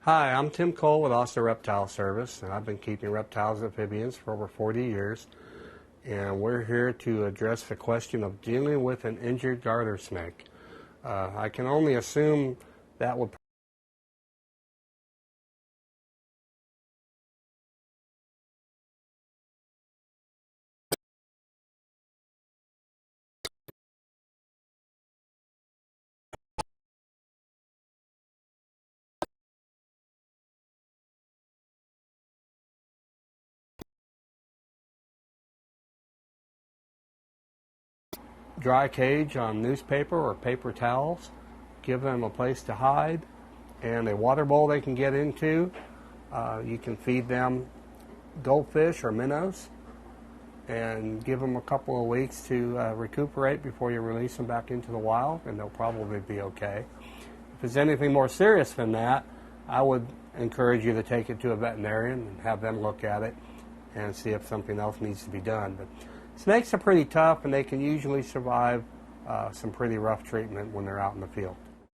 Hi, I'm Tim Cole with Austin Reptile Service, and I've been keeping reptiles and amphibians for over 40 years. And we're here to address the question of dealing with an injured garter snake. I can only assume that would dry cage on newspaper or paper towels, give them a place to hide, and a water bowl they can get into. You can feed them goldfish or minnows and give them a couple of weeks to recuperate before you release them back into the wild, and they'll probably be okay. If it's anything more serious than that, I would encourage you to take it to a veterinarian and have them look at it and see if something else needs to be done. But snakes are pretty tough, and they can usually survive some pretty rough treatment when they're out in the field.